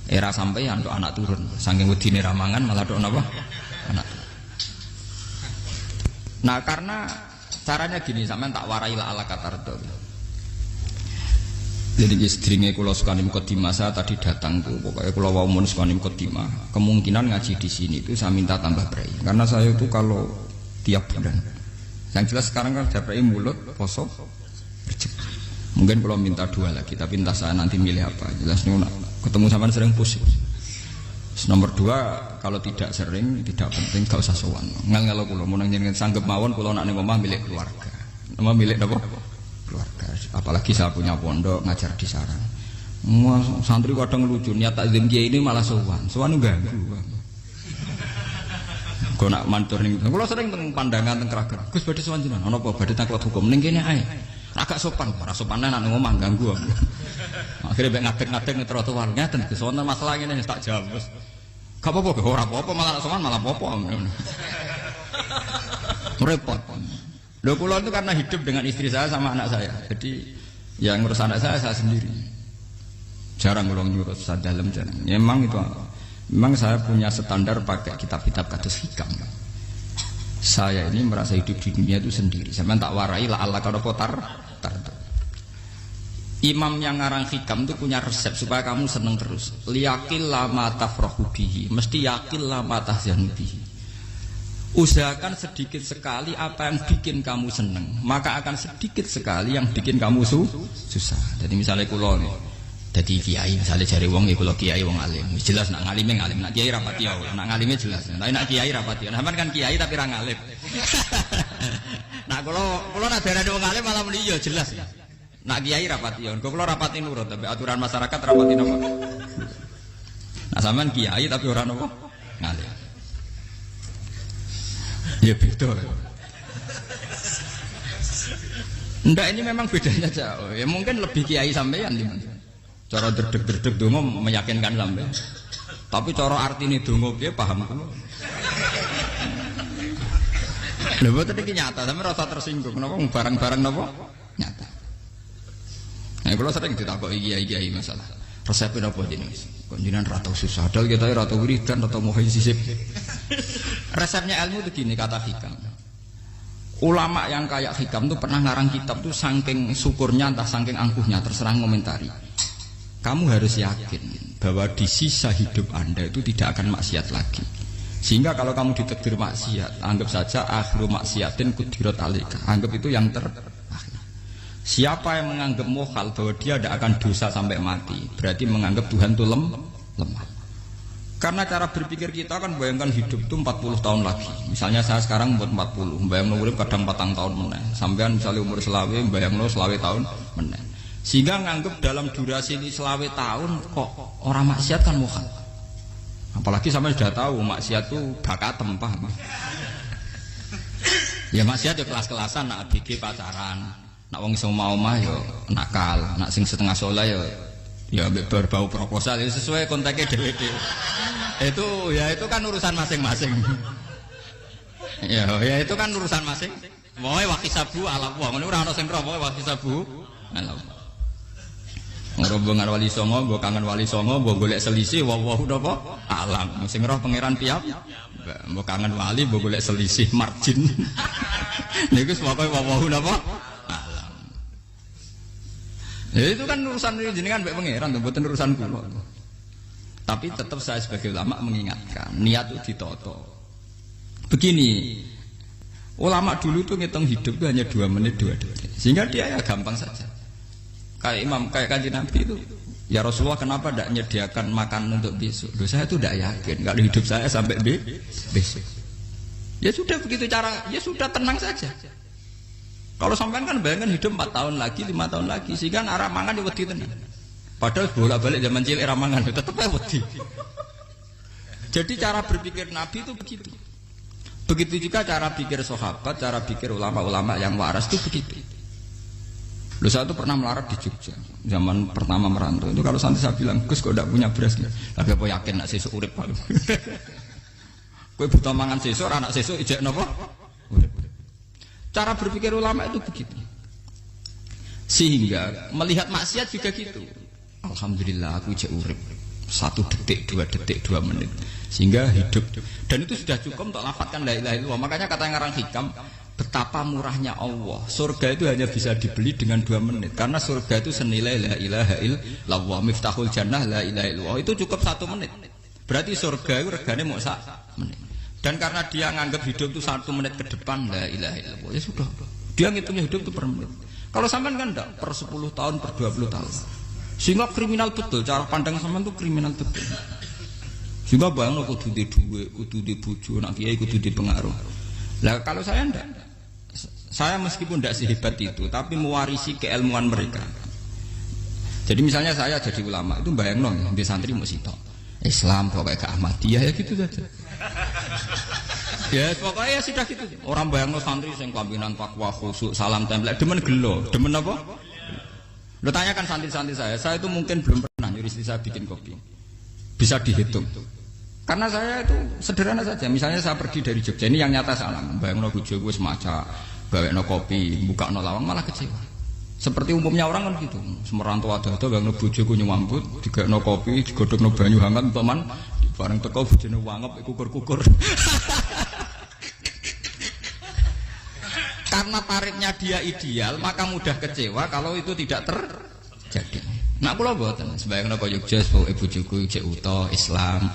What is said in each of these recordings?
Era sampeyan untuk anak turun. Saking wedine ramangan malah tok napa? Anak. Nah, karena caranya gini, sampean tak warai la ala katardo. Jadi istrinya kula sukani mukadimah, saya tadi datang tuh, pokoknya kula wau mun sukani mukadimah. Kemungkinan ngaji di sini itu saya minta tambah brai. Karena saya itu kalau tiap bulan, yang jelas sekarang kan ada brai mulut, poso, rejeki. Mungkin kalau minta 2 lagi, tapi entah saya nanti milih apa. Jelas nih, ketemu sama sering pusing. Nomor 2, kalau tidak sering, tidak penting, gak usah sowan. Ngal kula mun njenengan sanggep mawon kula nak ning omah milik keluarga. Nama milik napa? Keluarga. Apalagi saya punya pondok ngajar di sarang. Santri kadang lucu, niat takzim kiai ini malah sowan. Sowan ganggu. Kok nak mantur ning kula sering teng pandangan teng Kragan. Gus badhe sowan jenengan, ana apa badhe taklet hukum ning kene ae. Agak sopan, ora sopan nek ning omah ganggu. Akhire mek ngadeg-ngadeg ning trotoar ngeten Gus wonten masalah ngene tak jawab. Gak apa-apa, ora apa-apa malah sowan malah apa-apa. Repot. Lho kula itu karena hidup dengan istri saya sama anak saya. Jadi yang ngurus anak saya sendiri. Jarang kula ngurus dalam jarang. Memang saya punya standar pakai kitab-kitab kados hikam. Saya ini merasa hidup di dunia itu sendiri. Saya tak warai la Allah kalau potar. Imam yang ngarang hikam itu punya resep supaya kamu seneng terus. Liyakil lama tafrahu bihi, mesti yakil lama tahzanu bihi. Usahakan sedikit sekali apa yang bikin kamu seneng, maka akan sedikit sekali yang bikin kamu susah. Jadi misalnya kulo nih, jadi kiai misalnya cari wong kulo kiai wong alim, jelas nak ngalime ngalim, nak kiai rapati ya, nak ngalime jelas. Tapi nak kiai rapati, nah kan kiai tapi orang alim. Nah kulo nak darah wong alim malah muni yo jelas. Nak kiai rapati ya, kulo rapati nurut, tapi aturan masyarakat rapati apa? Nah sampean kiai tapi orang apa? Ngalim. Ya beda. Ndak ini memang bedanya jauh. Ya mungkin lebih kiai sampean cara derdek-derdek donga meyakinkan sampean. Tapi cara artine donga piye paham kula. Lha boten iki nyata, sampe rasa tersinggung napa barang-barang napa nyata. Nah kula sering ditakoki kiai-kiai masalah. Resepnya apa jenenge? Kok jenengan ra tau susah, padahal kita ra tau wiridan, ra tau muhayisib. Resepnya ilmu itu gini kata hikam. Ulama yang kayak hikam itu pernah ngarang kitab tuh saking syukurnya entah saking angkuhnya terserah ngomentari. Kamu harus yakin bahwa di sisa hidup Anda itu tidak akan maksiat lagi. Sehingga kalau kamu ditakdir maksiat, anggap saja akhiru maksiatin kudirat alika. Anggap itu yang terakhir. Siapa yang menganggap mohal bahwa dia tidak akan dosa sampai mati, berarti menganggap Tuhan itu lemah. Karena cara berpikir kita kan bayangkan hidup itu 40 tahun lagi. Misalnya saya sekarang buat 40, bayang urip kadang 4 tahun meneh. Sampean misalnya umur selawe, bayang selawe tahun meneh. Sehingga nganggep dalam durasi ini selawe tahun kok orang maksiat kan mohal. Apalagi sampai sudah tahu maksiat itu bakatem paham. Ya maksiat ya kelas-kelasan, nak ABG pacaran. Nak wong iso omah ya nakal, nak sing setengah soleh ya berbau proposal ya sesuai kontaknya dhewe-dhewe. Itu kan urusan masing-masing. Ya itu kan urusan masing. Pokoke wakisabu ala wa, ngene ora ana sing ro pokoke wakisabu ala. Ngrobongan wali songo, mbok kangen wali songo, mbok golek selisih wawahu napa alam. Sing roh pangeran piyap. Mbok kangen wali, mbok golek selisih margin. Niku pokoke wawahu napa ya itu kan urusan jenengan mbek pangeran to mboten urusan kula. Tapi tetap saya sebagai ulama mengingatkan niat itu ditoto. Begini, ulama dulu tuh ngitung hidup itu hanya 2 menit 2 detik. Sehingga dia ya gampang saja. Kayak imam kayak Kanjeng Nabi itu, ya Rasulullah kenapa tidak menyediakan makan untuk besok? Loh, saya itu tidak yakin kalau hidup saya sampai besok. Ya sudah begitu cara, ya sudah tenang saja. Kalau sampean kan bayangkan hidup 4 tahun lagi, 5 tahun lagi, sehingga arah mangan ya wedi tenan. Padahal bolak-balik zaman cilik arah mangan tetep ae wedi. Jadi cara berpikir Nabi itu begitu. Begitu juga cara pikir sahabat, cara pikir ulama-ulama yang waras itu begitu. Loh saya itu pernah melarat di Jogja, zaman pertama merantau. Itu kalau santri saya bilang, Gus kok tidak punya beras nih? Tapi apa yakin nak sesuk urip Pak? Kowe buta mangan sesuk, anak sesuk ijek napa? Urip. Cara berpikir ulama itu begitu. Sehingga melihat maksiat juga gitu. Alhamdulillah aku ijek urip. 1 detik, 2 detik, 2 menit, sehingga hidup. Dan itu sudah cukup untuk lafadzkan la ilaha illallah. Makanya kata yang ngarang hikam, betapa murahnya Allah. Surga itu hanya bisa dibeli dengan 2 menit. Karena surga itu senilai la ilaha illallah. Miftahul jannah la ilaha illallah. Itu cukup 1 menit. Berarti surga itu regane mau 1 menit. Dan karena dia nganggap hidup itu 1 menit ke depan la ilaha illallah, ya sudah. Dia ngitungnya hidup itu per menit. Kalau sampean kan enggak per 10 tahun, per 20 tahun. Sehingga kriminal betul, cara pandang sampean itu kriminal betul. Sehingga bayang kudu di duit, kudu di bojo, nak kiai kudu di pengaruh. Lah kalau saya enggak. Saya meskipun tidak sehebat itu, tapi mewarisi keilmuan mereka. Jadi misalnya saya jadi ulama, itu bayang dong, di santri mau sitok Islam, pokoknya ke Ahmadiyah ya gitu saja. Ya pokoknya ya sudah gitu. Orang bayang no santri yang kelambinan takwa khusuk, salam tempel, demen gelo, demen apa? Lo tanyakan santri-santri saya itu mungkin belum pernah nyuruh istri saya bikin kopi. Bisa dihitung. Karena saya itu sederhana saja. Misalnya saya pergi dari Jogja, ini yang nyata saya alami. Bayang no bojo gue semaca gawe no kopi, buka no lawang malah kecewa. Seperti umumnya orang kan gitu. Semerantau ada bayang no bojo gue nyuambut, digawe no kopi, digodok no banyu hangat teman, bareng teko bojone wangep kukur-kukur. Karena tarifnya dia ideal, maka mudah kecewa kalau itu tidak terjadi. Nak kula mboten, sembayang napa Jogja pokoke bojoku cek uta Islam.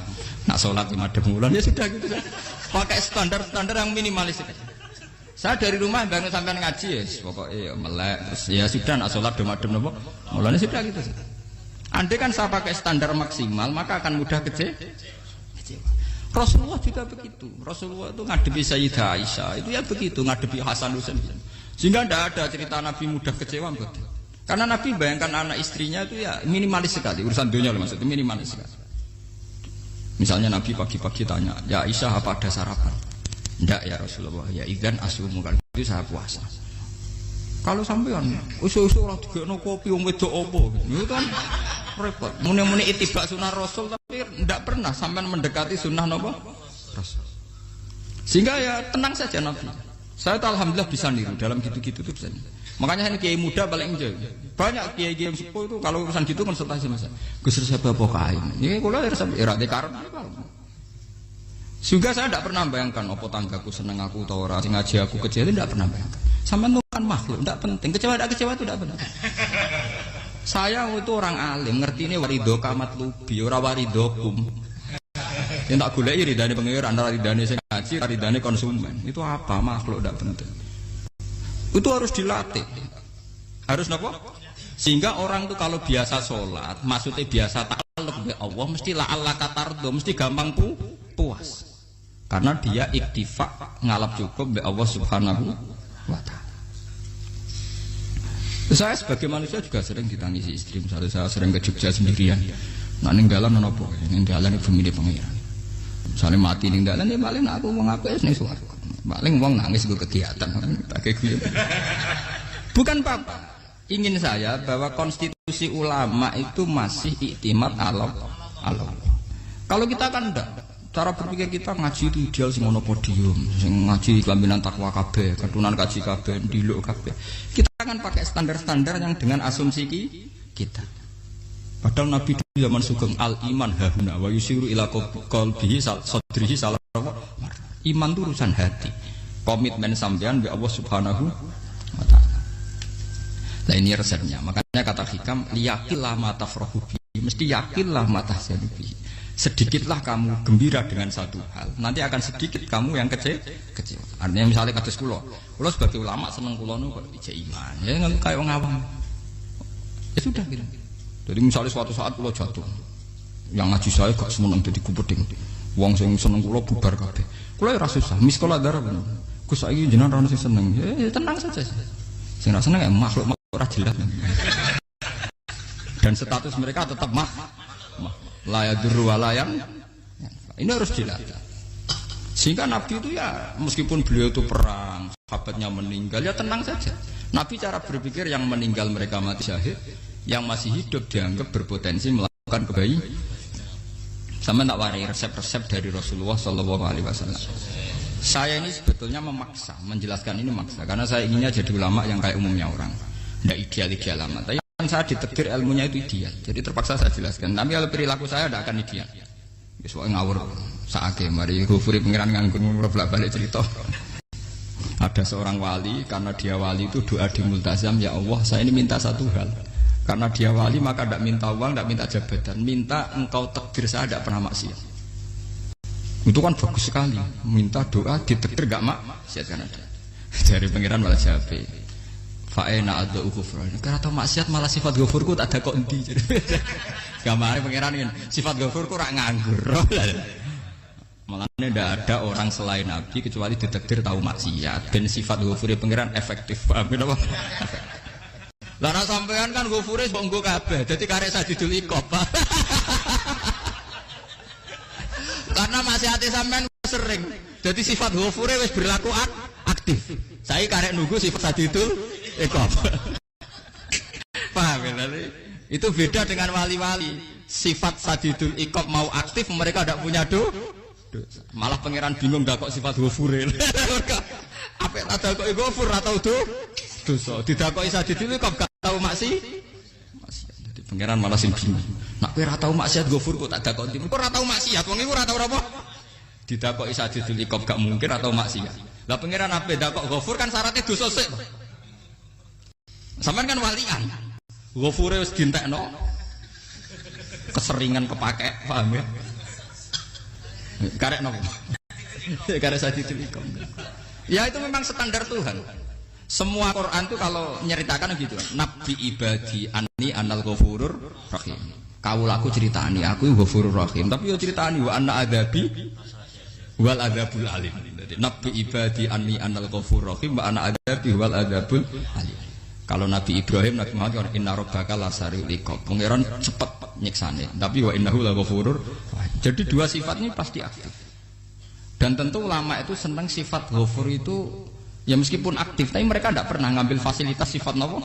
Nak salat 5 wulan ya sudah gitu saja. Pakai standar-standar yang minimalis. Saya dari rumah bangun sampai ngaji ya, pokoknya ya melek, ya sudah nak salat madem napa. Mulane sudah gitu saja. Andai kan saya pakai standar maksimal, maka akan mudah kecewa. Rasulullah juga begitu. Rasulullah itu ngadepi Sayyidah Aisyah itu ya begitu, ngadepi Hasan Husain. Sehingga tidak ada cerita Nabi mudah kecewa betul. Karena Nabi bayangkan anak istrinya itu ya minimalis sekali, urusan dunia loh maksudnya minimalis sekali. Misalnya Nabi pagi-pagi tanya, ya Aisyah apa ada sarapan? Tidak ya Rasulullah, ya idzan asumu kan itu saya puasa. Kalau sampean usul-usul orang digekno kopi wong wedok opo? Itu kan repot. Muni-muni itibak sunnah Rasul tapi tidak pernah sampai mendekati sunnah napa Rasul. Sehingga ya tenang saja Nabi. Saya tuh alhamdulillah bisa niru dalam gitu-gitu tuh bisa. Makanya ini kiai muda paling enjoy. Banyak kiai-kiai yang sepuh itu kalau urusan gitu konsultasi sama saya. Gus resep apa kain? Ini kalau resep era dekarep. Sehingga saya tidak pernah bayangkan apa tanggaku seneng aku atau orang ngaji aku kecewa, tidak pernah bayangkan. Sama itu kan makhluk, tidak penting. Kecewa tidak kecewa itu tidak penting. Saya itu orang alim, ngerti ini warido kamat lubi, ora waridokum. Yang tak golek ridane pengira antara ridane sing ngaji, ridane konsumen. Itu apa makhluk tidak penting. Itu harus dilatih. Harus napa? Sehingga orang itu kalau biasa sholat, maksudnya biasa ta'alluq bi Allah, mesti la'alla katardo, mesti gampang puas. Karena dia iktifak ngalap cukup bi Allah Subhanahu wa ta'ala. Saya sebagai manusia juga sering ditangisi istri. Misalnya saya sering ke Jogja sendirian. Nah ninggalan apa? Ninggalan itu milih pengiran. Misalnya mati ninggalan ya paling aku mau ngapain nih suara. Paling uang nangis gue kegiatan. Bukan apa-apa. Ingin saya bahwa konstitusi ulama itu masih iktimat Allah. Kalau kita kan enggak. Cara berpikir kita ngaji itu ideal sing ono podium, sing ngaji kelambinan takwa kabeh, ketunan kaji kabeh, ndiluk kabeh. Kita kan pakai standar-standar yang dengan asumsi kita. Padahal Nabi di zaman sugeng al iman hahuna wa yusiru ila qalbihi sadrihi salah. Iman itu urusan hati. Komitmen sampean bi Allah Subhanahu wa taala. Nah ini resepnya. Makanya kata hikam liyaqillah ma tafrahu bi. Mesti yakinlah ma tahzanu bi. Sedikitlah kamu gembira dengan satu hal, nanti akan sedikit kamu yang kecewa. Artinya misalnya kados kula sebagai ulama seneng kula nu kok ijek iman, ya nggak kayak wong awam. Ya sudah gitu. Jadi misalnya suatu saat kula jatuh, yang ngaji saya gak seneng dadi kupeding. Wong sing seneng kula bubar kabeh. Kula ora susah, miskola darah bener. Gus saiki jenengan ora sing seneng. Ya tenang saja. Sing ora seneng ya makhluk ora jelas. Dan status mereka tetap layaduru walayang. Ini harus dilatih. Sehingga Nabi itu ya meskipun beliau itu perang, sahabatnya meninggal, ya tenang saja. Nabi cara berpikir yang meninggal mereka mati syahid, yang masih hidup dianggap berpotensi melakukan kebaikan. Sama tak warai resep-resep dari Rasulullah Shallallahu Alaihi Wasallam. Saya ini sebetulnya memaksa, menjelaskan ini maksa, karena saya inginnya jadi ulama yang kayak umumnya orang, tidak ideal-ideal amat. Tapi saya ditakdir ilmunya itu ideal, jadi terpaksa saya jelaskan. Tapi kalau perilaku saya tidak akan ideal. Soalnya ngawur saake mari Ghafuri pengiran nganggur bolak-balik cerita. Ada seorang wali, karena dia wali itu doa di multazam, ya Allah saya ini minta satu hal. Karena dia wali maka tidak minta uang, tidak minta jabatan, minta engkau takdir saya tidak pernah maksiat. Itu kan bagus sekali, minta doa ditakdir gak maksiat kan ada. Dari pengiran malah siapa? Fa'ena ada ghafur. Karena tahu maksiat malah sifat ghafurku tak ada kok endi. Gambarnya pengiran ini sifat ghafurku rak nganggur. Makanya tidak ada orang selain Nabi kecuali ditakdir tahu maksiat. Dan sifat ghafuri pengiran efektif. Paham apa? Lara sampean kan ghafuri mbok nggo kabeh. Dadi karek sajidul iqab. Karena maksiate sampean sering. Jadi sifat ghafuri wis berlaku aktif. Saya karek nunggu sifat sajidul iqab. Paham ya? Itu beda dengan wali-wali. Sifat sajidul iqab mau aktif, mereka tidak punya dosa. Malah pangeran bingung gak kok sifat ghafure. Apa tak kok ghafur atau dosa. Didakoki sajidul iqab gak tahu maksiat. Jadi pangeran malah sing bingung. Nak kowe ora tau maksiat ghafur kok tak dakoki. Kok ora tau maksiat, wong iku ora tau apa? Didakoki sajidul iqab gak mungkin atau maksiat. Lah pangeran ape dakok ghafur kan syaratnya dosa sik. Sampean kan walian. Ghafure wis dientekno. Keseringan kepake, paham ya? Karek nopo? Karek sajidul iqab. Ya itu memang standar Tuhan. Semua Quran itu kalau nyeritakan gitu. Nabi ibadi anni anal ghafurur rahim. Kawulaku ceritani aku ghafurur rahim, tapi yo ceritani wa anna adzabi wal adzabul alim. Jadi Nabi ibadi anni anal ghafurur rahim wa anna adzabi wal adzabul alim. Kalau Nabi Ibrahim, Nabi Muhammad kan inna rabbaka lasariul iqab. Pangeran cepat nyiksane, tapi wa innahu laghafurur. Jadi dua sifat ini pasti aktif. Dan tentu ulama itu senang sifat ghafur itu ya meskipun aktif, tapi mereka tidak pernah ngambil fasilitas sifat nopo.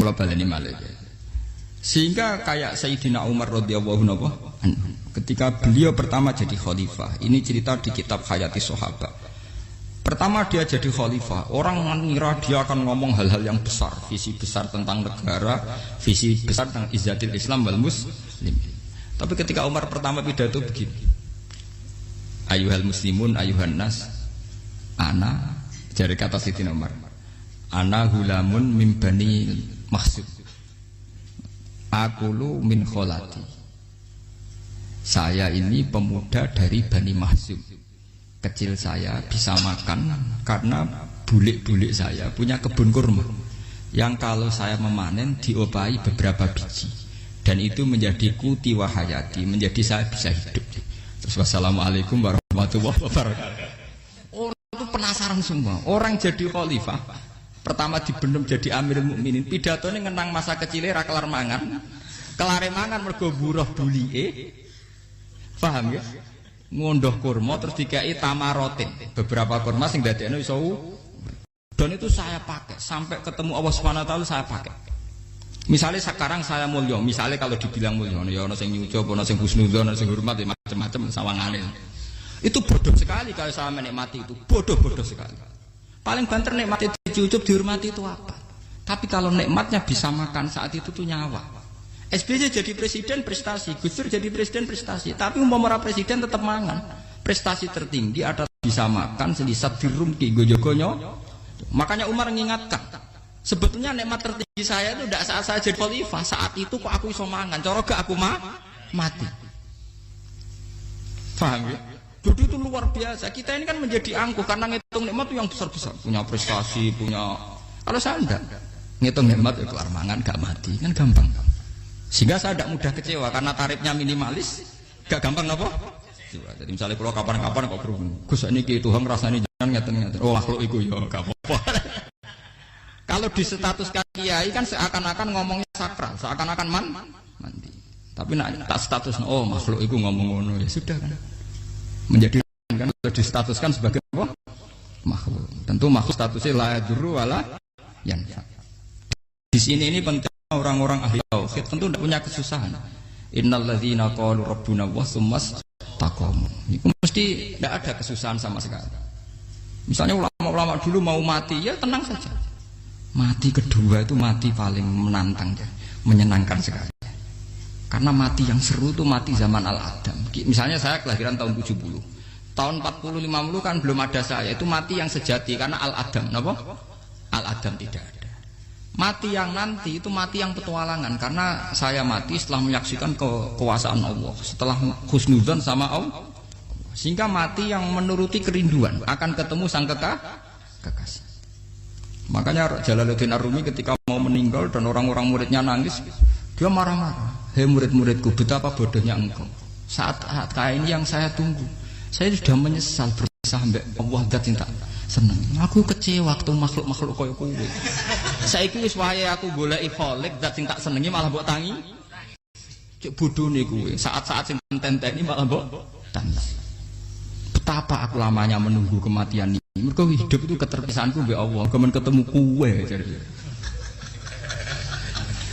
Kula baleni malih. Sehingga kayak Sayyidina Umar radhiyallahu anhu ketika beliau pertama jadi khalifah, ini cerita di kitab Hayati Sahabat. Pertama dia jadi khalifah, orang mengira dia akan ngomong hal-hal yang besar, visi besar tentang negara, visi besar tentang izzatil Islam wal muslim. Tapi ketika Umar pertama pidato begini, ayuhal muslimun ayuhan nas, ana, dari kata Sayyidina Umar, ana hulamun min bani Makhzum, akulu min kholati, saya ini pemuda dari Bani Makhzum. Kecil saya bisa makan karena bulik-bulik saya punya kebun kurma yang kalau saya memanen diopahi beberapa biji dan itu menjadi kuti wahayati, menjadi saya bisa hidup. Terus wassalamualaikum warahmatullahi wabarakatuh. Orang itu penasaran semua. Orang jadi khalifah pertama dibendem jadi Amirul Mukminin, pidatonya ngenang masa kecilnya ra kelar mangan, kelare mangan mergo buruh bulike. Paham ya? Ngondoh kurma terus dikai tamarotin, beberapa kurma sing dadekno iso. Dan itu saya pakai sampai ketemu Allah Subhanahu wa taala saya pakai. Misalnya sekarang saya mulya, misalnya kalau dibilang mulya ya ana sing nyucup, ana sing husnudzon, ana sing hormat macam-macam sawangane. Itu bodoh sekali kalau saya menikmati itu, bodoh sekali. Paling banter nikmati dicucup dihormati itu apa? Tapi kalau nikmatnya bisa makan saat itu tuh nyawa. SBY jadi presiden prestasi, Gus Dur jadi presiden prestasi, tapi umpama presiden tetap mangan. Prestasi tertinggi adalah bisa makan selisat dirumki gojogonyo. Makanya Umar mengingatkan, sebetulnya nikmat tertinggi saya itu tidak saat saya jadi khalifah, saat itu kok aku iso mangan, cara gak aku mati. Paham ya? Jadi itu luar biasa. Kita ini kan menjadi angkuh karena ngitung nikmat itu yang besar-besar, punya prestasi, punya. Kalau saya enggak ngitung nikmat itu kelar mangan gak mati, kan gampang. Sehingga saya tidak mudah kecewa karena tarifnya minimalis, gak gampang apa? Jadi misalnya kalau kapan-kapan kok berhubung, Gus ini Tuhan rasanya jangan ngeten-ngeten. Oh makhluk itu ya gak apa-apa. Kalau di status kiai kan seakan-akan ngomongnya sakral, seakan-akan mandi. Tapi nak tak status, oh makhluk itu ngomong ngono ya sudah kan. Menjadi kan distatuskan sebagai apa? Makhluk. Tentu makhluk statusnya la yadurru wala yanfa. Di sini ini penting. Orang-orang ahli tauhid tentu tidak punya kesusahan. Innalladzina qalu rabbuna wa tsummas taqamu. Itu mesti tidak ada kesusahan sama sekali. Misalnya ulama-ulama dulu mau mati ya tenang saja. Mati kedua itu mati paling menantang, menyenangkan sekali. Karena mati yang seru itu mati zaman Al-Adam. Misalnya saya kelahiran tahun 70. Tahun 40-50 kan belum ada saya. Itu mati yang sejati karena Al-Adam. Kenapa? Al-Adam tidak ada. Mati yang nanti itu mati yang petualangan. Karena saya mati setelah menyaksikan kekuasaan Allah. Setelah husnudzon sama Allah. Sehingga mati yang menuruti kerinduan. Akan ketemu sang kekasih. Makanya Jalaluddin Ar-Rumi ketika mau meninggal dan orang-orang muridnya nangis, dia marah-marah. Hei murid-muridku, betapa bodohnya engkau. Saat kayak ini yang saya tunggu. Saya sudah menyesal berpisah sampai Allah dat cinta seneng. Aku kecewa waktu makhluk-makhluk kaya kowe. Saiki wis wayahe aku goleki Khalik dat sing tak senengi malah mbok tangi. Cek bodone kowe. Saat-saat sing tenteni malah mbok tangis. Betapa aku lamanya menunggu kematian ini. Mergo hidup itu keterpisahanku mbek Allah, kemen ketemu kowe.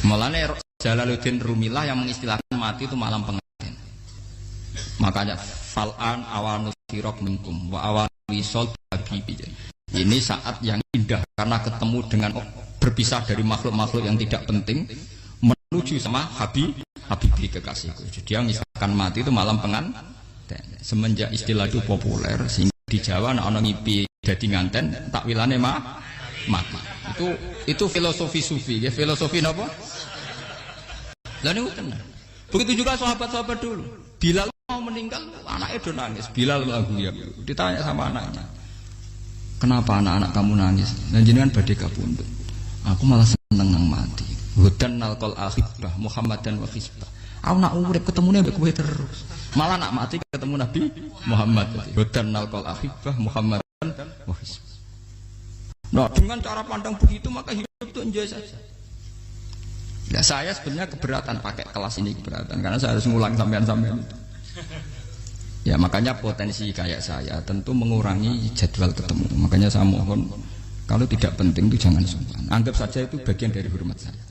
Malane Jalaluddin Rumilah yang mengistilahkan mati itu malam pengantin. Makanya fal'an awanu sirok minkum wa awanu wisol habibi. Ini saat yang indah karena ketemu dengan berpisah dari makhluk-makhluk yang tidak penting menuju sama habibi kekasihku. Jadi yang mengistilahkan mati itu malam pengantin. Semenjak istilah itu populer sehingga di Jawa ana ngipi dadi nganten takwilane mati. Itu filosofi sufi, ya filosofi napa? Lah niku tenan. Begitu juga sahabat-sahabat dulu. Bilal mau meninggal, anaknya do nangis. Bilal lagu ya. Ditanya sama anaknya, "Kenapa anak-anak kamu nangis?" Dan jenengan badhe kapundhut. "Aku malah seneng nang mati. Hudan nalqal akhibah Muhammadan wa hizbah." Aku nak urip ketemune mbek kowe terus. Malah nak mati ketemu Nabi Muhammad. Hudan nalqal akhibah Muhammadan wa hizbah. Nah, dengan cara pandang begitu maka hidup itu enjoy saja. Ya saya sebenarnya keberatan pakai kelas ini, keberatan karena saya harus ngulang sampean-sampean itu. Ya makanya potensi kayak saya tentu mengurangi jadwal ketemu. Makanya saya mohon kalau tidak penting itu jangan sungkan. Anggap saja itu bagian dari hormat saya.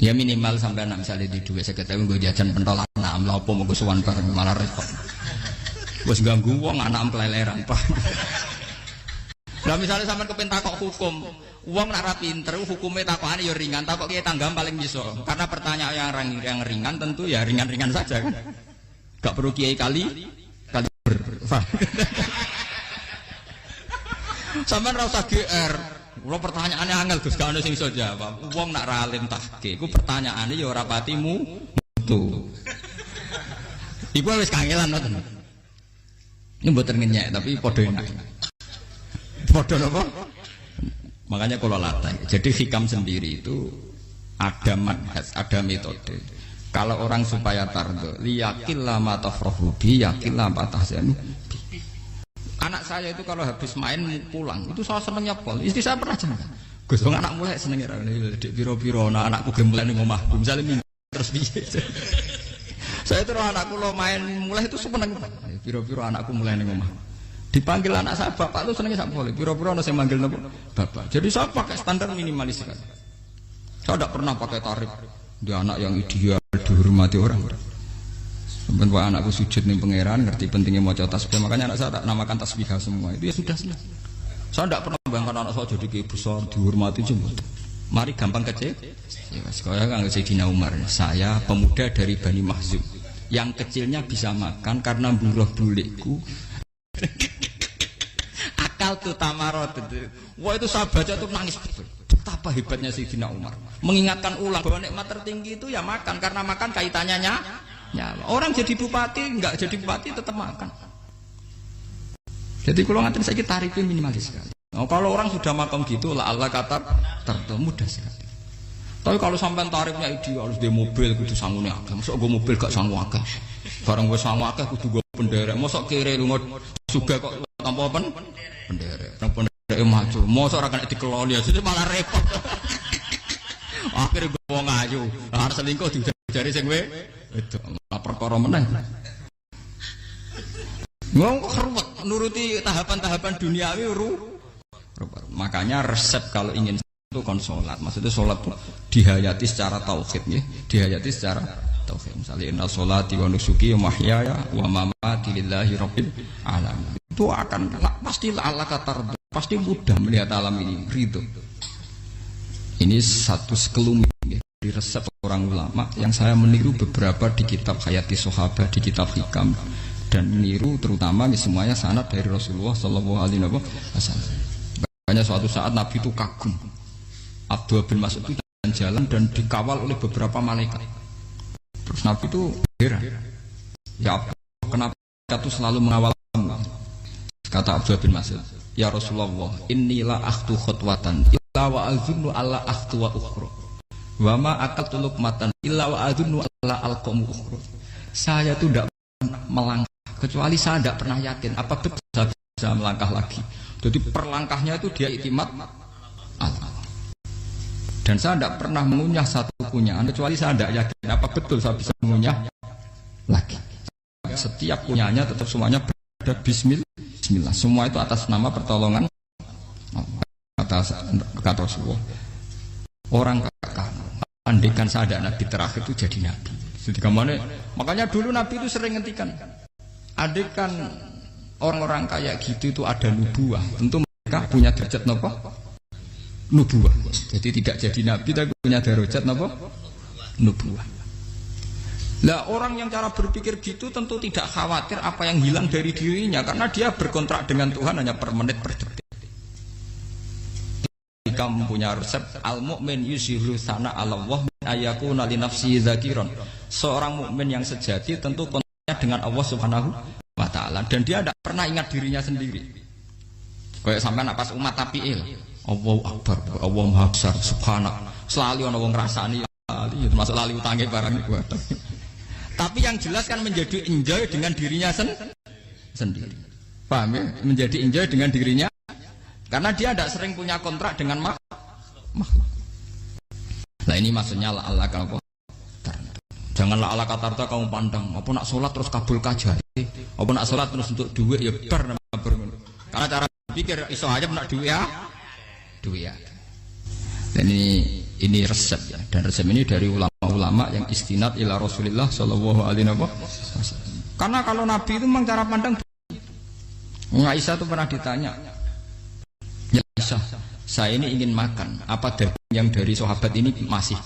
Ya minimal sampean misalnya di duwe 50.000 nggo jajan pentolan lha opo menggo sowan bareng malah repot. Wis ganggu wong anak keleleran, Pak. Lah misalnya sampean kepen takok hukum, wong nak ra pinter hukumnya takokane ya ringan, takok kiye tanggam paling bisa. Karena pertanyaan yang ringan tentu ya ringan-ringan saja kan. Gak perlu kiai kali ber. Sampean ra usah GR. Kula pertanyaane angel Gus gak ono sing iso jawab. Wong nak ra alim tahqiq, iku pertanyaane ya ora pati mutu. Iku wis kangelan ngoten. Ini mboten ngenyek tapi padha enak. Padha napa? Makanya kalau latih. Jadi hikam sendiri itu ada manhaj, ada metode. Kalau orang supaya tardo, liyakillah ma tafrahu bi, yakillah ma tahzanu. Anak saya itu kalau habis main pulang, itu saya senengnya pol. Istri saya pernah jangan. Gus, anak mulai senengnya dek piro-piro, anakku gemulai ning omahku. Misalnya minggu terus piye. Saya itu anakku lo main mulai itu seneng. Piro-piro anakku mulai ning omahku. Dipanggil anak saya bapak itu senengnya sak boleh. Piro-piro ana sing manggil napa? Bapak. Jadi saya pakai standar minimalis sekali. Saya tidak pernah pakai tarif. Dia anak yang ideal dihormati orang. Sampai anakku sujud ning pangeran, ngerti pentingnya maca tasbih. Makanya anak saya tak namakan tasbihah semua. Itu ya sudah selesai. Saya tidak pernah bayangkan anak saya jadi kayak besar dihormati cuma. Mari gampang kecil. Ya, sekolah kan Sayyidina Umar. Saya pemuda dari Bani Mahzum. Yang kecilnya bisa makan karena buruh bulikku. Akal tuh tamarot. Wah itu saya baca tuh nangis. Betapa hebatnya Sayyidina Umar. Mengingatkan ulang bahwa nikmat tertinggi itu ya makan, karena makan kaitannya nyawa. Orang jadi bupati, enggak jadi bupati tetap makan. Jadi kalau ngantin saya tarifnya minimalis sekali. Oh, kalau orang sudah makan gitu, lah Allah kata tertentu mudah sekali. Tapi kalau sampai tarifnya ideal, harus di mobil kudu sangune akeh. Mosok gue mobil gak sangu akeh. Barang gue sangu akeh kudu gue penderek. Mosok kere lunga suga kok tanpa penderek. Nang penderek maju. Mosok ora kena dikeloni jadi malah repot. Akhirnya gue wong ayu. Harus selingkuh dijari sing we itu perkara meneh. Wong keruwet nuruti tahapan-tahapan duniawi makanya resep kalau ingin itu kon sholat, maksudnya sholat dihayati secara tauhid ya, dihayati secara tauhid. Misalnya inna sholati wa nusuki wa mahyaya wa mamati lillahi rabbil alamin. Itu akan pasti Allah katar, pasti mudah melihat alam ini ridho. Ini satu sekelumit di resep orang ulama yang saya meniru beberapa di kitab Hayati Sahabat, di kitab Hikam, dan meniru terutama semuanya sanad dari Rasulullah Shallallahu Alaihi Wasallam. Banyak suatu saat Nabi itu kagum, Abdullah bin Mas'ud itu jalan dan dikawal oleh beberapa malaikat. Terus Nabi itu heran, ya Abdullah, kenapa itu selalu mengawal kamu? Kata Abdullah bin Mas'ud, ya Rasulullah, inilah akhtu khutwatan illa wa azunnu alla akhtu wa ukhra wa ma akaltu luqmatan illa wa azunnu alla alqamu ukhra. Saya itu tidak pernah melangkah kecuali saya tidak pernah yakin apa betul saya bisa melangkah lagi. Jadi perlangkahnya itu dia iktimat Allah. Dan saya tidak pernah mengunyah satu kunyahan kecuali saya tidak yakin apa betul saya bisa mengunyah lagi. Setiap kunyahnya tetap semuanya berada Bismillah. Semua itu atas nama pertolongan kata Rasulullah. Orang kakak andikan saya ada nabi terakhir itu jadi nabi. Jadi kemana? Makanya dulu nabi itu sering ngentikan, andikan orang-orang kayak gitu itu ada nubuah, tentu mereka punya derajat nopo nubuah. Jadi tidak jadi nabi tapi punya derajat nopo nubuah. Lah orang yang cara berpikir gitu tentu tidak khawatir apa yang hilang dari dirinya karena dia berkontrak dengan Tuhan hanya per menit per detik. Kamu punya resep al-mu'min yusiru sana Allah min ayakuna li nafsi dzakiran. Seorang mukmin yang sejati tentu kontraknya dengan Allah Subhanahu wa taala dan dia tidak pernah ingat dirinya sendiri. Kayak sampean pas umat tapiil, Allahu akbar, Allah maha besar, subhanallah. Selalu ana wong ngrasani termasuk lali utange barang iku. Tapi yang jelas kan menjadi enjoy dengan dirinya sendiri. Paham ya? Menjadi enjoy dengan dirinya karena dia tidak sering punya kontrak dengan makhluk. Nah ini maksudnya Allah kalau janganlah Allah katarta kamu pandang apa nak sholat terus kabul kajari, apa nak sholat terus untuk duit ya bar. Karena cara berpikir iso aja nak duit ya. Dan ini resep ya, dan resep ini dari ulama-ulama yang istinad ila Rasulillah Shallallahu Alaihi Wasallam. Karena kalau Nabi itu memang cara pandang. Aisyah itu pernah ditanya, ya Aisyah, saya ini ingin makan, apa daging yang dari sahabat ini masih?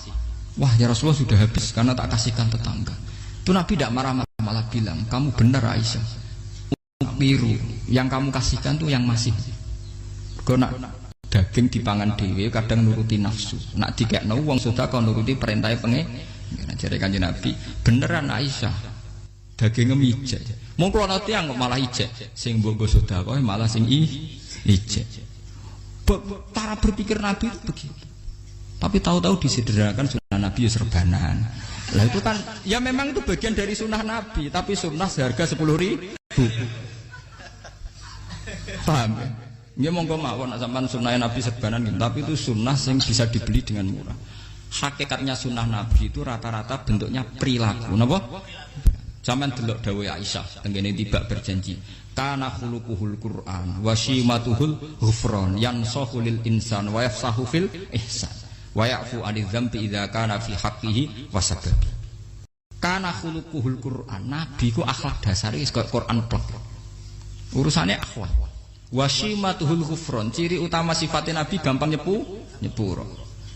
Wah ya Rasulullah sudah habis karena tak kasihkan tetangga. Itu Nabi tidak marah-marah, malah bilang, kamu benar Aisyah, biru yang kamu kasihkan tuh yang masih. Karena daging dipangan dewe kadang nuruti nafsu. Nak dikekno wong sedekah nuruti perintah pengen. Jare Kanjeng Nabi, beneran Aisyah. Dagingnya ijek. Mung kula nate yang malah ijek. Sing mbok sedekah malah sing ijek. Cara berpikir Nabi itu begitu. Tapi tahu-tahu disederhanakan sunnah Nabi ya serbanan. Lah itu kan ya memang itu bagian dari sunnah Nabi, tapi sunnah seharga 10.000. Paham ya? Ya monggo mawon sampean sunah Nabi serbanan gitu, tapi itu sunnah yang bisa dibeli dengan murah. Hakikatnya sunnah Nabi itu rata-rata bentuknya perilaku. Napa? Zaman delok dawuh Aisyah tengene tiba berjanji, kana khuluquhul Qur'an wa shimatuhul ghufran yansahu lil insan wa yafsahu fil ihsan wa ya'fu 'anil dzambi idza kana fi haqqihi wa sababi. Kana khuluquhul Qur'an, Nabi ku akhlak dasare wis kaya Quran plek. Urusane akhlak. Wasimatuhul ghufron, ciri utama sifatnya Nabi gampang nyepuro.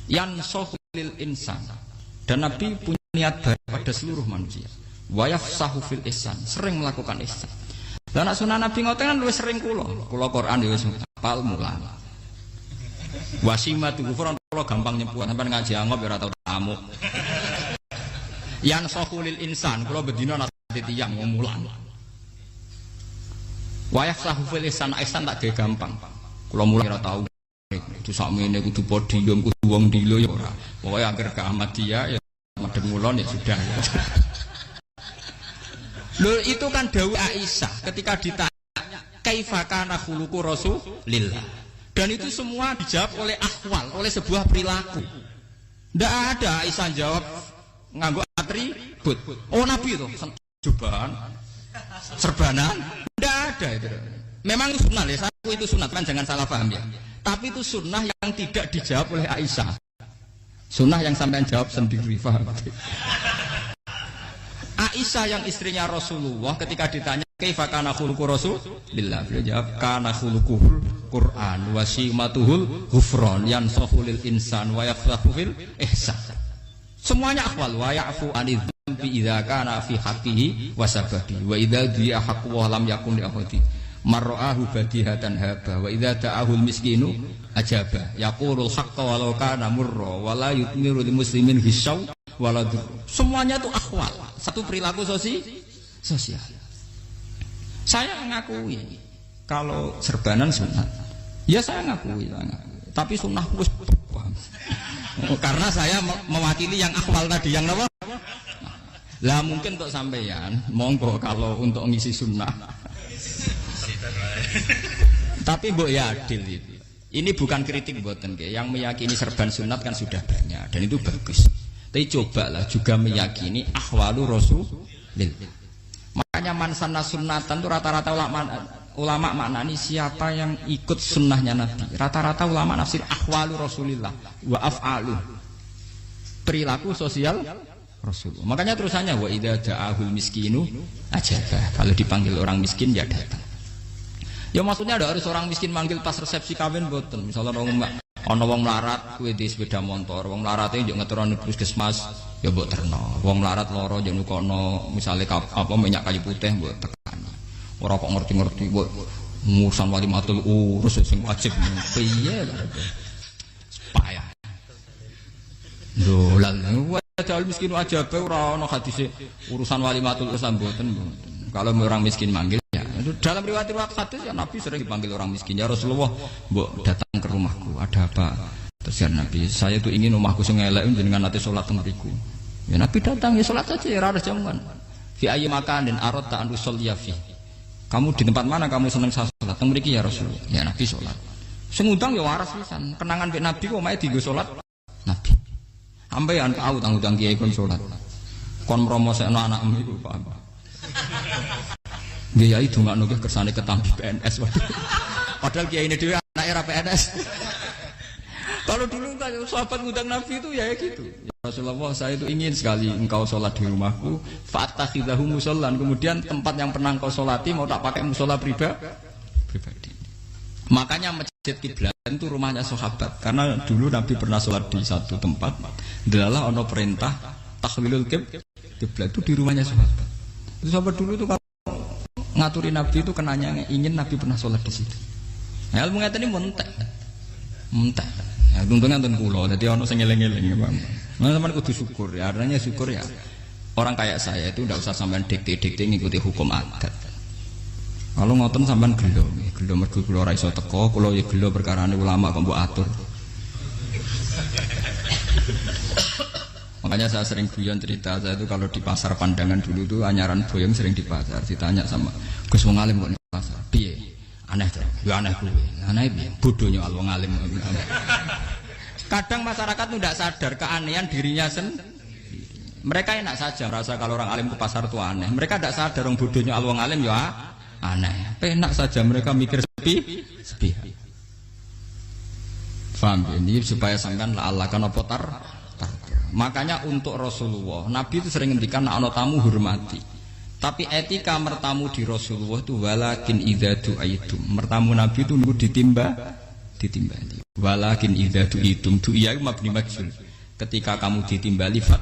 Yansahu lil insan, dan Nabi punya niat baik pada seluruh manusia. Wayafsahu fil ihsan, sering melakukan ihsan. Dan sunnah Nabi ngoten kan luwih sering kula Quran wis hafal mulang. Wasimatuhul ghufron kula gampang nyepuro, sampeyan ngaji angop ya ora tau tamu. Yansahu lil insan, kula bedina nate tiyang mulang. Wayah sahu fil ihsan tak gawe gampang. Kula mulai ora tau. Itu sakmene kudu podium kudu wong dilo ya ora. Pokoke anggere ke Ahmadiyah ya madhep ngulon ya sudah. Lho itu kan dawuh Aisyah ketika ditanya kaifa kana khuluqu Rasulillah. Dan itu semua dijawab oleh ahwal, oleh sebuah perilaku. Ndak ada Aisyah jawab nganggo atribut. Oh Nabi itu jubahan serbanan. Tidak ada itu. Memang itu sunnah ya, saku itu sunnah kan jangan salah paham ya. Tapi itu sunnah yang tidak dijawab oleh Aisyah. Sunnah yang sampean jawab sendiri, paham? Aisyah yang istrinya Rasulullah ketika ditanya kaifa kana khuluqu Rasulillah, beliau jawab kana khuluquhul Qur'an wa simatuhul ghufran yansahu lil insan wa yafrahu fil ihsan. Semuanya akhwal wa ya'fu anidz dzambi idza kana fi haqqihi wa sababi wa idza dia haqqu wa lam yakun li ahadi marra'ahu badihatan haba wa idza ta'ahul miskinu ajaba yaqulul haqqa walau kana murra wa la yutmiru lil muslimin hisaw wala. Semuanya itu akhwal, satu perilaku sosial. Saya mengakui kalau serbanan sunat, ya saya ngakui. Tapi sunnah wis karena saya mewakili yang akhwal tadi, yang apa? Lah mungkin untuk sampeyan, monggo kalau untuk ngisi sunnah. Tapi mbok ya adil itu. Ini bukan kritik mboten nggih. Yang meyakini serban sunat kan sudah banyak dan itu bagus. Tapi cobalah juga meyakini ahwalu rasulillah. Makanya mansanna sunnatan itu rata-rata ulama maknani siapa yang ikut sunnahnya Nabi. Rata-rata ulama nafsir ahwalu rasulillah wa af'alu, perilaku sosial Rasulullah. Makanya terusannya wa idza ja'ahul miskinu ajabah. Kalau dipanggil orang miskin ya datang. Ya maksudnya ada harus orang miskin manggil pas resepsi kawin boten. Misalnya ana wong melarat kuwi di sepeda motor, wong melarate njuk ngeturun puskesmas ya mbok terno. Wong melarat lara njuk nukono misale apa minyak kayu putih mbok tekani. Ora kok ngerti-ngerti mbok ngurusan walimatul urus sing wajib piye lho. Payah. Lho lan wajal miskin aja pe ora ana hadise urusan walimatul urus mboten. Kalau orang miskin manggil ya. Dalam riwayat-riwayat hadis ya Nabi sering dipanggil orang miskin. Ya Rasulullah, mbok datang ke rumahku, ada apa? Terus ya Nabi, saya tuh ingin rumahku sing elek jenengan nate salat teng mriku. Ya Nabi datang ya salat saja, ora ada jamuan. Fi ayyi makanin aradta an tusalliya fi. Kamu di tempat mana kamu seneng salat? Teng mriki ya Rasulullah. Ya Nabi salat. Sing ngundang ya waras pisan. Kenangan mek Nabi kok mae dienggo salat Nabi. Ampean tahu tanggung kiai kon salat. Kon mromosekno anakmu iku paham. Kiai dongakno nggih kersane ketampi PNS. Padahal kiai ini dhewe anake ra PNS. Kalau dulu kan sahabat ngundang Nabi itu ya gitu. Ya Rasulullah, saya itu ingin sekali engkau sholat di rumahku. Fatakhidahu musallan. Kemudian tempat yang pernah engkau sholati mau tak pakai musola pribadi. Makanya masjid kiblat itu rumahnya sahabat. Karena dulu Nabi pernah sholat di satu tempat. Adalah ono perintah tahlilul kiblat itu di rumahnya sahabat. Itu sahabat dulu itu kalau ngaturi Nabi itu kenanya ingin Nabi pernah sholat di situ. Nah, ilmu ngeten ini mentek. Ya, untungnya nonton kulo, jadi ono sing eling-eling ya, Bang. Nah, teman kudu syukur ya. Artinya syukur ya. Orang kayak saya itu tidak usah sampean dikte-dikte ngikuti hukum adat. Kalau ngoten sampean gelo mergo kula ora iso teko, kula ya gelo perkarane ulama kok mbok atur. Makanya saya sering guyon cerita, saya itu kalau di pasar Pandangan dulu tuh anyaran boyong sering di pasar, ditanya sama Gus wong alim kok di pasar, piye? Aneh tuh, ya aneh kuwi. Aneh piye? Bodohnya wong alim. Kadang masyarakat tuh tidak sadar keanehan dirinya sendiri. Mereka enak saja merasa kalau orang alim ke pasar itu aneh. Mereka tidak sadar orang bodohnya wong alim ya aneh. Enak saja mereka mikir sepi. Paham ini supaya sampean Allah kan apa tar. Makanya untuk Rasulullah, Nabi itu sering ngendikan ana tamu hormati. Tapi etika mertamu di Rasulullah itu walakin idza du'aitum. Mertamu Nabi itu nunggu ditimbali. Walakin idza du'itum du'iya mabni majhul. Ketika kamu ditimbali fat.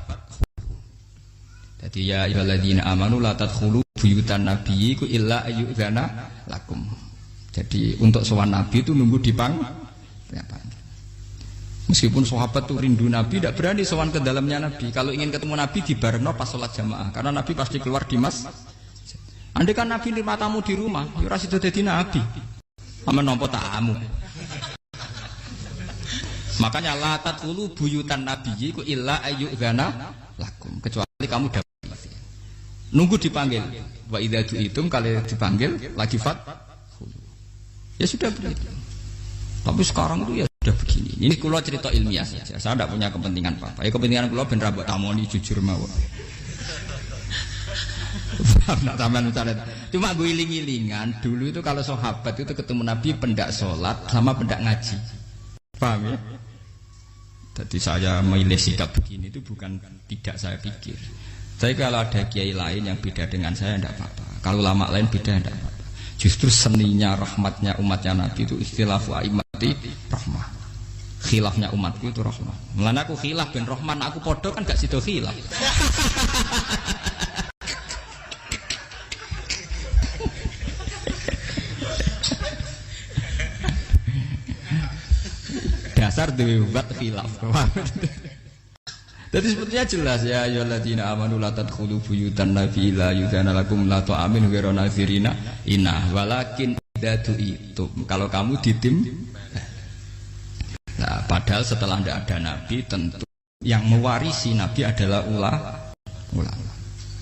Jadi ya ayyuhalladzina amanu la tadkhulu buyutan nabiyyi illa ayyudzana lakum. Jadi untuk sowan Nabi itu nunggu dipang. Meskipun sahabat tuh rindu Nabi, tidak berani sowan ke dalamnya Nabi. Kalau ingin ketemu Nabi di barno pas sholat jamaah, karena Nabi pasti keluar di mas. Andai kan Nabi nerima tamu di rumah, ya ora sida dadi Nabi. Aman nampa tamu. Makanya la tadkhulu buyutan nabiyyi ku illa ayyudzana lakum. Kecuali kamu dapat nunggu dipanggil. Wa idza du'itum kalau dipanggil lagi fat. Ya sudah begitu. Tapi sekarang itu ya sudah begini. Ini kulo cerita ilmiah saja. Saya tidak punya kepentingan apa-apa. Ya kepentingan kulo ben ra mbok tamoni jujur mawon. Nak sampean misalnya. Cuma gue iling-ilingan dulu itu kalau sahabat itu ketemu Nabi pendak sholat sama pendak ngaji. Paham ya? Jadi saya memilih sikap begini itu bukan tidak saya pikir. Tapi kalau ada kiai lain yang beda dengan saya tidak apa-apa. Kalau ulama lain beda tidak apa-apa. Justru seninya rahmatnya umatnya Nabi itu istilafu aimati rahmah. Khilafnya umatku itu rahmah. Mulane aku khilaf ben rahman, aku podo kan gak sido khilaf. Dasar dewe buat khilaf. Jadi sebetulnya jelas ya ayyuhalladzina amanu la tadkhulu buyutan nabi la yudzana lakum la ta'amin ghairu nazirina inna walakin idza itu kalau kamu ditim. Nah, padahal setelah tidak ada nabi tentu yang mewarisi nabi adalah ulama.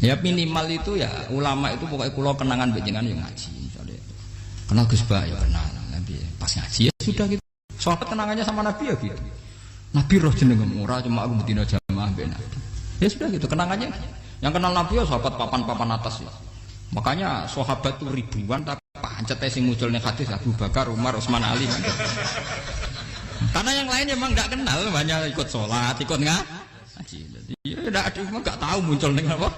Ya minimal itu ya ulama itu pokoknya kulo kenangan bejengan yang ngaji misalnya. Kenal Gus Ba ya kenal nabi pas ngaji ya sudah gitu. Sahabat kenangannya sama nabi ya gitu. Nabi roh jeneng murah cuma aku betina jamaah ben Nabi. Ya sudah gitu kenangannya. Yang kenal Nabi ya sahabat papan-papan atas ya. Makanya sahabat itu ribuan tapi pancet sing muncul ning hadis Abu Bakar, Umar, Utsman, Ali. Karena yang lain memang enggak kenal, hanya ikut sholat, ikut ngaji. Jadi ya enggak ada memang enggak tahu muncul ning apa?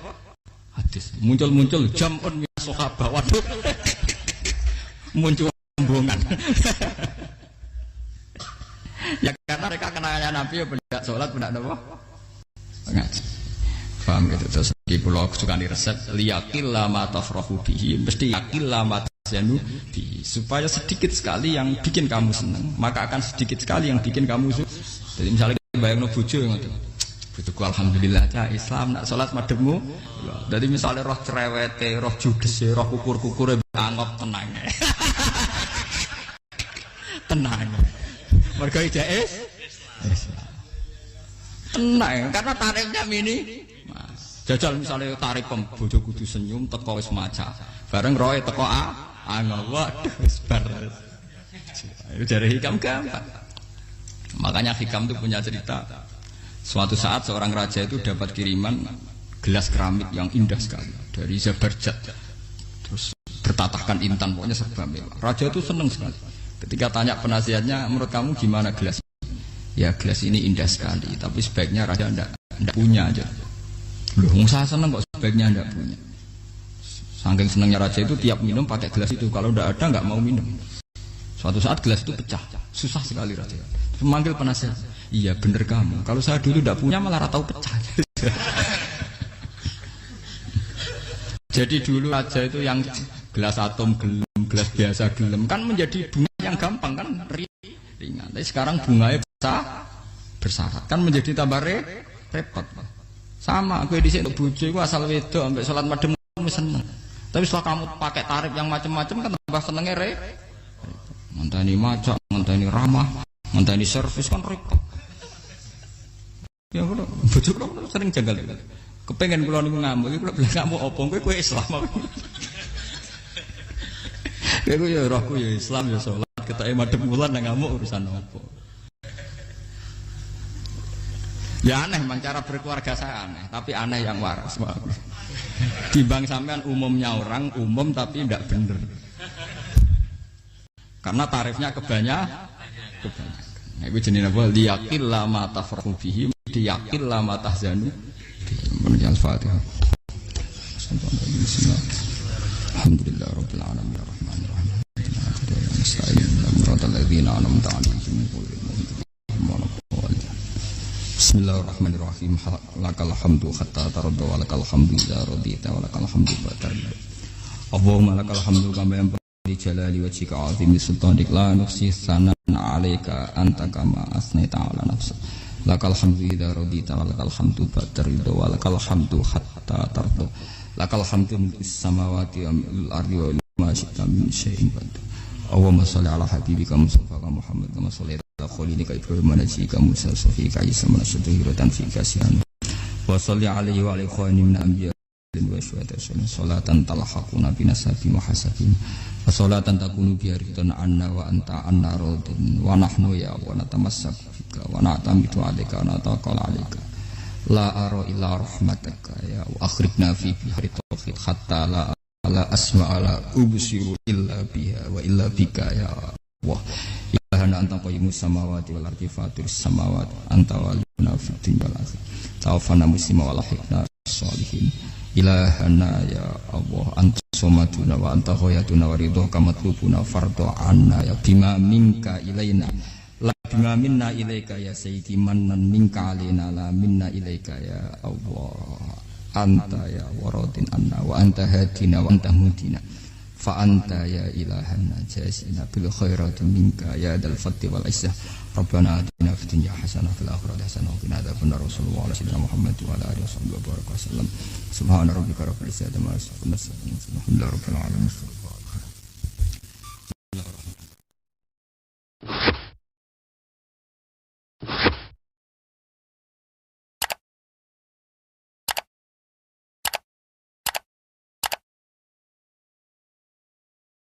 Hadis. Muncul jamun min sahabat. Waduh. Muncul rombongan. Ya karena mereka kenalnya Nabi ya pendak sholat pendak apa? Ngaji. Paham gitu terus iki kula suka di resep liyaqil lama tafrahu bihi mesti yaqil lama tasyanu bihi supaya sedikit sekali yang bikin kamu senang maka akan sedikit sekali yang bikin kamu jadi misalnya bayangno bojo ngoten. Bojoku alhamdulillah cah Islam nak sholat madhepmu. Jadi misalnya roh cerewete, roh judese, roh kukur-kukure angop tenang. Tenang. Mergo jais tenang karena tarifnya mini jajal misalnya tarif bojo kudu senyum teko wis maca bareng roe teko waduh wis bar itu dari hikam gampang makanya hikam itu punya cerita suatu saat seorang raja itu dapat kiriman gelas keramik yang indah sekali dari Zabarjat terus bertatahkan intan pokoknya serba mewah raja itu seneng sekali. Ketika tanya penasihatnya, menurut kamu gimana gelas? Ya gelas ini indah sekali, tapi sebaiknya raja tidak punya aja. Loh, saya seneng kok sebaiknya tidak punya. Saking senangnya raja itu tiap minum pakai gelas itu, kalau tidak ada nggak mau minum. Suatu saat gelas itu pecah, susah sekali raja. Memanggil penasihat, iya bener kamu. Kalau saya dulu tidak punya malah tahu pecah. Jadi dulu raja itu yang gelas atom gelem, gelas biasa gelem kan menjadi bunga yang gampang kan ringan. Tapi sekarang bunganya bersyarat kan menjadi tambah repot. Sama aku di sini untuk bojo aku asal wedok sampai sholat madem seneng. Tapi setelah kamu pakai tarif yang macam-macam kan tambah senengnya ngenteni macak, ngenteni ramah, ngenteni servis kan repot. Ya kula bojo kula sering janggal. Kepengen kula niku ngamuk, kula bilang ngamuk apa kowe Islam apa. Kowe ya rohku ya Islam ya salat ketoke madhep wulan nang ngamuk urusan apa. Ya aneh memang cara berkeluarga saya aneh, tapi aneh yang waras. Timbang sampean umumnya orang umum tapi tidak bener. Karena tarifnya kebanyakan. Nah, itu jenis apa? Liyaqil lama tafrahu bihi, liyaqil lama tahzanu. Menjal Fatihah. Alhamdulillah rabbil alamin arrahmanir rahim. Nasta'in amrata alladziina an'amta 'alaihim Bismillahirrahmanirrahim. Lakal hamdu hatta tarda wa lakal hamdu idza radita wa lakal hamdu ba'da. Allahumma lakal hamdu kama yanbaghi li jalali wajhika 'azimi sultanik la nuhsi sanan 'alaika anta kama asnaita 'ala nafsik. Lakal hamdu idza radita wa lakal hamdu ba'da ridha wa lakal hamdu hatta tarda. Lakal hamdu mil'is samawati wa mil'il ardi wa ma syi'ta min syai'in ba'd. Allahumma shalli ala habibika Mustafa Muhammad kama shallaita ala khalilika Ibrahim wa najika Musa safika Isa wa nasyuduhiratan fi kasihan wa shalli alaihi wa ala ikhwani min anbiya wa syuhada salatan talhaquna bi nasabi muhasabin wa salatan takunu bi ridwan anna wa anta anna radin wa nahnu ya wa natamassaku bika wa na'tamidu alaika wa nataqal alaika la ara illa rahmataka ya wa akhribna fi bihari tauhid hatta la asma'ala ubsiru illa biha wa illa bika ya Allah ilahana anta qayyimus samawati wal ardi fatiris samawati anta waliyuna fid dunya wal akhirah tawaffana muslima wa lahikna sholihin ilahana ya Allah anta somaduna wa anta khoyatuna wa ridho kamatlubuna fardo anna ya bima minka ilaina la bima minna ilaika ya sayyidi mannan minka alina la minna ilaika ya Allah anta ya waradin anna wa anta hadina wa anta mudina fa anta ya ilahana jasina bil khairati minka ya dal fadli wal izzah rabbana atina fid dunya hasanah fil akhirati hasanah wa qina adzabannar rasulullah sayyidina Muhammad wa ala alihi wasallam subhana rabbika rabbil izzati amma yasifun alhamdulillahi rabbil alamin.